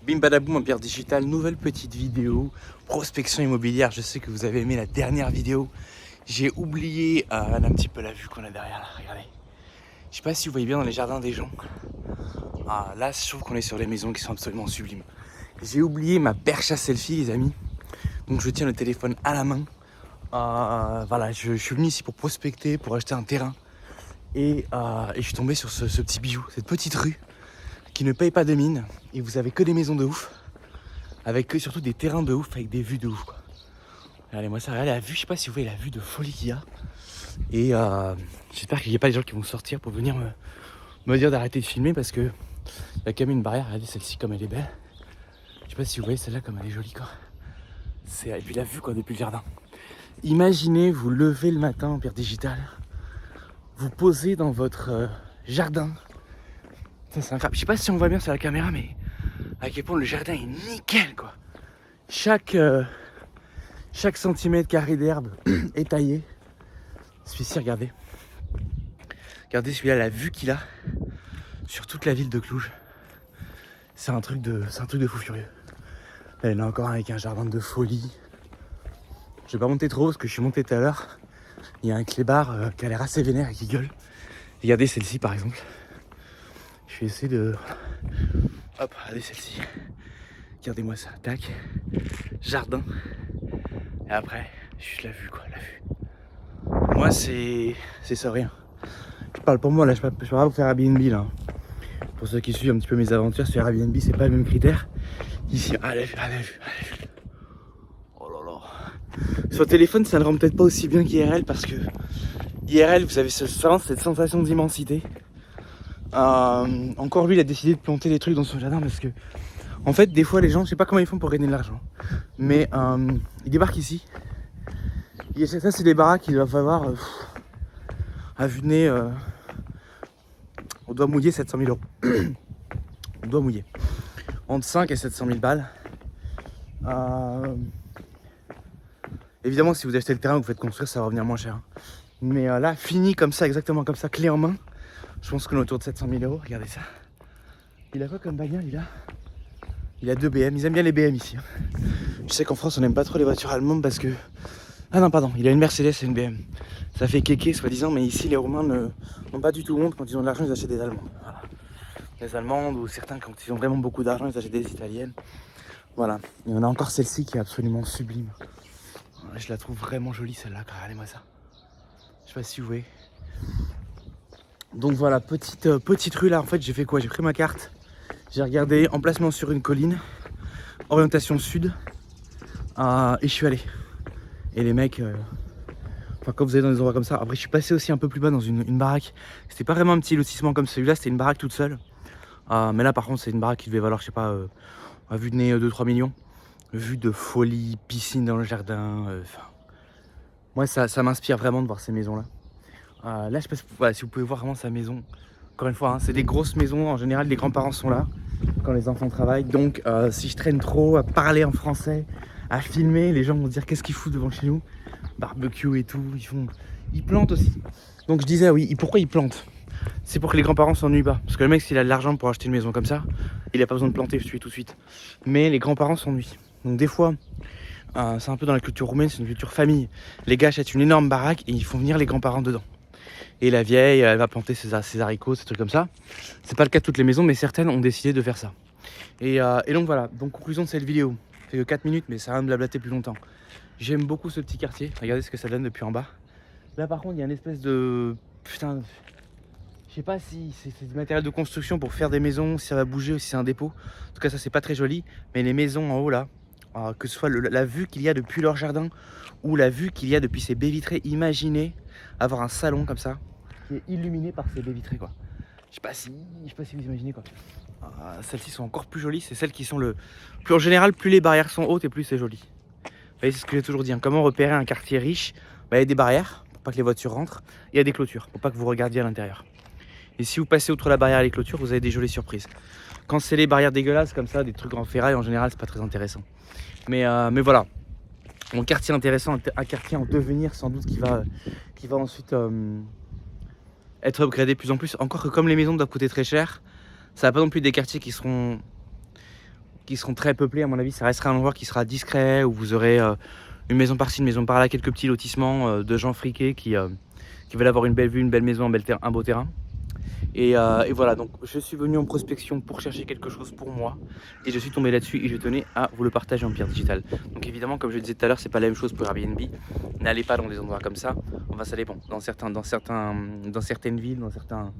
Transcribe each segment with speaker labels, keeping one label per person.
Speaker 1: Bim badaboum, Empire Digital, nouvelle petite vidéo, prospection immobilière. Je sais que vous avez aimé la dernière vidéo. J'ai oublié un petit peu la vue qu'on a derrière là, regardez. Je sais pas si vous voyez bien dans les jardins des gens. Là, je trouve qu'on est sur les maisons qui sont absolument sublimes. J'ai oublié ma perche à selfie, les amis. Donc je tiens le téléphone à la main. Voilà, je suis venu ici pour prospecter, pour acheter un terrain. Et je suis tombé sur ce petit bijou, cette petite rue qui ne paye pas de mine. Et vous avez que des maisons de ouf. Avec que surtout des terrains de ouf, avec des vues de ouf quoi. Regardez-moi ça, regardez la vue, je sais pas si vous voyez la vue de folie qu'il y a. Et j'espère qu'il n'y a pas des gens qui vont sortir pour venir me dire d'arrêter de filmer parce que il y a quand même une barrière, regardez celle-ci comme elle est belle. Je sais pas si vous voyez celle-là comme elle est jolie quoi. Et puis la vue quoi depuis le jardin. Imaginez vous lever le matin Empire Digital, vous posez dans votre jardin. Ça c'est incroyable. Je sais pas si on voit bien sur la caméra mais à quel point le jardin est nickel quoi. Chaque centimètre carré d'herbe est taillé. Celui-ci, regardez. Regardez celui-là, la vue qu'il a sur toute la ville de Cluj. C'est un truc de fou furieux. Là, il y en a encore un avec un jardin de folie. Je vais pas monter trop haut parce que je suis monté tout à l'heure. Il y a un clébard qui a l'air assez vénère et qui gueule. Regardez celle-ci par exemple. Je vais essayer de... Hop, regardez celle-ci. Regardez-moi ça, tac. Jardin. Et après, juste la vue quoi, la vue. Moi c'est ça rien. Je parle pour moi là, je parle pas pour faire Airbnb là. Pour ceux qui suivent un petit peu mes aventures sur Airbnb, c'est pas le même critère. Ici, la vue. Oh là là. Sur le téléphone, ça ne rend peut-être pas aussi bien qu'IRL parce que IRL, vous avez cette sensation d'immensité. Encore lui, il a décidé de planter des trucs dans son jardin parce que, en fait, des fois, les gens, je sais pas comment ils font pour gagner de l'argent, mais ils débarquent ici. Et ça, c'est des baraques qu'ils doivent avoir à vue de nez. On doit mouiller 700 000 €. On doit mouiller. Entre 5 et 700 000 balles. Évidemment, si vous achetez le terrain, vous faites construire, ça va revenir moins cher. Mais là, fini comme ça, exactement comme ça, clé en main, je pense qu'on est autour de 700 000 €. Regardez ça. Il a quoi comme bagnole? Il a 2 BM. Ils aiment bien les BM ici. Je sais qu'en France, on n'aime pas trop les voitures allemandes parce que... Ah non, pardon, il a une Mercedes et une BM. Ça fait kéké, soi-disant, mais ici, les Roumains n'ont pas du tout honte. Quand ils ont de l'argent, ils achètent des Allemandes. Voilà. Les Allemandes, ou certains, quand ils ont vraiment beaucoup d'argent, ils achètent des Italiennes. Voilà. Et on a encore celle-ci qui est absolument sublime. Je la trouve vraiment jolie, celle-là. Regardez-moi ça. Je sais pas si vous voyez. Donc voilà, petite rue là. En fait, j'ai fait quoi? J'ai pris ma carte. J'ai regardé emplacement sur une colline, orientation sud, et je suis allé. Et les mecs, enfin quand vous allez dans des endroits comme ça, après je suis passé aussi un peu plus bas dans une baraque. C'était pas vraiment un petit lotissement comme celui-là, c'était une baraque toute seule. Mais là par contre c'est une baraque qui devait valoir, je sais pas, à vue de nez 2-3 millions. Vue de folie, piscine dans le jardin. Moi ça m'inspire vraiment de voir ces maisons là. Là je sais pas si vous pouvez voir vraiment sa maison. Encore une fois, hein, c'est des grosses maisons, en général les grands-parents sont là quand les enfants travaillent. Donc si je traîne trop à parler en français, à filmer, les gens vont se dire qu'est-ce qu'ils foutent devant chez nous. Barbecue et tout, ils plantent aussi. Donc je disais oui, pourquoi ils plantent? C'est pour que les grands-parents s'ennuient pas. Parce que le mec s'il a de l'argent pour acheter une maison comme ça, il a pas besoin de planter tout de suite. Mais les grands-parents s'ennuient. Donc des fois, c'est un peu dans la culture roumaine, c'est une culture famille. Les gars achètent une énorme baraque et ils font venir les grands-parents dedans. Et la vieille, elle va planter ses haricots, ces trucs comme ça. C'est pas le cas de toutes les maisons, mais certaines ont décidé de faire ça. Et donc voilà, donc conclusion de cette vidéo. Ça fait que 4 minutes, mais ça va me blablater plus longtemps. J'aime beaucoup ce petit quartier. Regardez ce que ça donne depuis en bas. Là par contre, il y a une espèce de... Putain... Je sais pas si c'est du matériel de construction pour faire des maisons, si ça va bouger ou si c'est un dépôt. En tout cas, ça c'est pas très joli. Mais les maisons en haut là, que ce soit la vue qu'il y a depuis leur jardin ou la vue qu'il y a depuis ces baies vitrées, imaginez avoir un salon comme ça qui est illuminé par ces baies vitrées quoi. Je sais pas si vous imaginez quoi. Celles-ci sont encore plus jolies, c'est celles qui sont le plus en général, plus les barrières sont hautes et plus c'est joli. Vous voyez, c'est ce que j'ai toujours dit, hein. Comment repérer un quartier riche? Il y a des barrières pour pas que les voitures rentrent, il y a des clôtures pour pas que vous regardiez à l'intérieur. Et si vous passez outre la barrière et les clôtures, vous avez des jolies surprises. Quand c'est les barrières dégueulasses comme ça, des trucs en ferraille, en général, c'est pas très intéressant. Mais voilà, mon quartier intéressant, un quartier en devenir sans doute qui va ensuite être upgradé de plus en plus. Encore que comme les maisons doivent coûter très cher, ça va pas non plus des quartiers qui qui seront très peuplés. À mon avis, ça restera un endroit qui sera discret, où vous aurez une maison par-ci, une maison par-là, quelques petits lotissements de gens friqués qui veulent avoir une belle vue, une belle maison, un beau terrain. Et voilà, donc je suis venu en prospection pour chercher quelque chose pour moi et je suis tombé là-dessus et je tenais à vous le partager en Pierre Digital. Donc évidemment, comme je le disais tout à l'heure, c'est pas la même chose pour Airbnb. N'allez pas dans des endroits comme ça. Enfin, ça dépend. Dans certaines villes, dans certains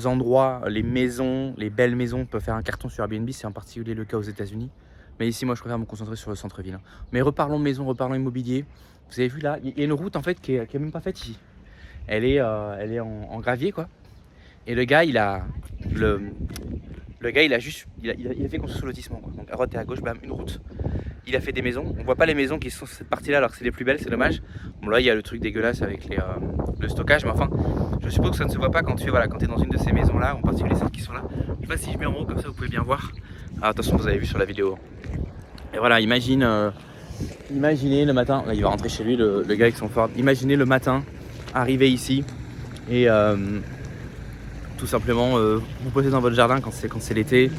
Speaker 1: endroits, les maisons, les belles maisons peuvent faire un carton sur Airbnb. C'est en particulier le cas aux États-Unis. Mais ici, moi, je préfère me concentrer sur le centre-ville. Mais reparlons maison, reparlons immobilier. Vous avez vu là, il y a une route en fait qui est même pas faite ici. Elle est en gravier quoi. Et le gars, il a juste, il a fait construire ce lotissement quoi. Donc à droite et à gauche, bam, une route. Il a fait des maisons. On voit pas les maisons qui sont sur cette partie-là alors que c'est les plus belles, c'est dommage. Bon là, il y a le truc dégueulasse avec le stockage, mais enfin, je suppose que ça ne se voit pas quand tu es dans une de ces maisons-là, en particulier celles qui sont là. Je sais pas si je mets en haut comme ça, vous pouvez bien voir. Ah, attention, vous avez vu sur la vidéo. Et voilà, imaginez le matin, là il va rentrer chez lui, le gars avec son Ford. Imaginez le matin, arriver ici et tout simplement vous posez dans votre jardin quand c'est l'été,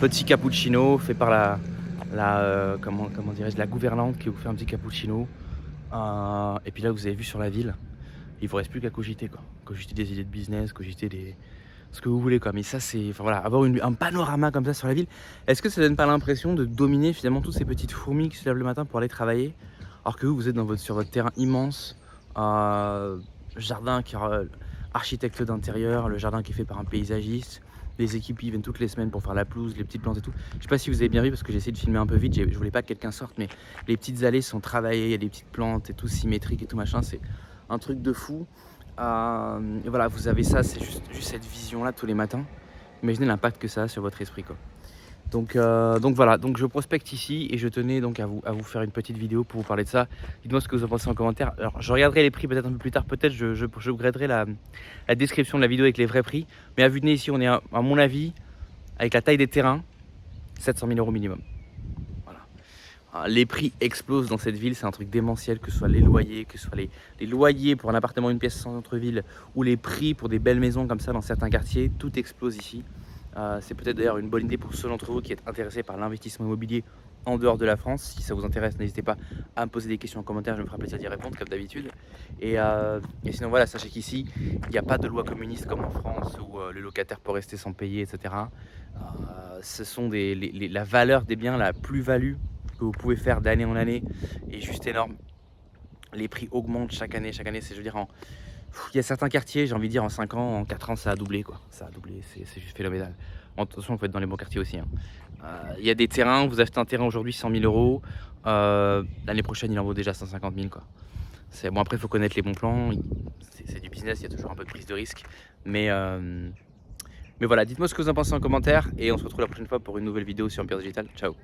Speaker 1: petit cappuccino fait par comment dirais-je, la gouvernante qui vous fait un petit cappuccino. Et puis là vous avez vu sur la ville, il vous reste plus qu'à cogiter quoi. Cogiter des idées de business, cogiter ce que vous voulez quoi. Mais ça c'est, enfin voilà, avoir un panorama comme ça sur la ville, est-ce que ça donne pas l'impression de dominer finalement toutes ces petites fourmis qui se lèvent le matin pour aller travailler, alors que vous êtes sur votre terrain immense, jardin qui architecte d'intérieur, le jardin qui est fait par un paysagiste, les équipes qui viennent toutes les semaines pour faire la pelouse, les petites plantes et tout. Je sais pas si vous avez bien vu parce que j'ai essayé de filmer un peu vite, je voulais pas que quelqu'un sorte, mais les petites allées sont travaillées, il y a des petites plantes et tout symétriques et tout machin, c'est un truc de fou. Et voilà, vous avez ça, c'est juste cette vision là tous les matins. Imaginez l'impact que ça a sur votre esprit quoi. Donc voilà, donc je prospecte ici et je tenais donc à vous faire une petite vidéo pour vous parler de ça. Dites-moi ce que vous en pensez en commentaire. Alors je regarderai les prix peut-être un peu plus tard, peut-être je upgraderai la description de la vidéo avec les vrais prix. Mais à vue de nez ici on est à mon avis, avec la taille des terrains, 700 000 € minimum. Voilà. Les prix explosent dans cette ville, c'est un truc démentiel, que ce soit les loyers, que ce soit les loyers pour un appartement, une pièce sans centre-ville, ou les prix pour des belles maisons comme ça dans certains quartiers, tout explose ici. C'est peut-être d'ailleurs une bonne idée pour ceux d'entre vous qui êtes intéressés par l'investissement immobilier en dehors de la France. Si ça vous intéresse, n'hésitez pas à me poser des questions en commentaire, je me ferai plaisir d'y répondre comme d'habitude. Et sinon voilà, sachez qu'ici, il n'y a pas de loi communiste comme en France où le locataire peut rester sans payer, etc. Ce sont la valeur des biens, la plus-value que vous pouvez faire d'année en année est juste énorme. Les prix augmentent chaque année, c'est, je veux dire, il y a certains quartiers, j'ai envie de dire, en 5 ans, en 4 ans, ça a doublé quoi. Ça a doublé, c'est juste phénoménal. Attention, il faut être dans les bons quartiers aussi. Il y a des terrains, vous achetez un terrain aujourd'hui 100 000 €, l'année prochaine il en vaut déjà 150 000 quoi. Bon, après il faut connaître les bons plans, c'est du business, il y a toujours un peu de prise de risque. Mais voilà, dites-moi ce que vous en pensez en commentaire et on se retrouve la prochaine fois pour une nouvelle vidéo sur Pierre Digital. Ciao.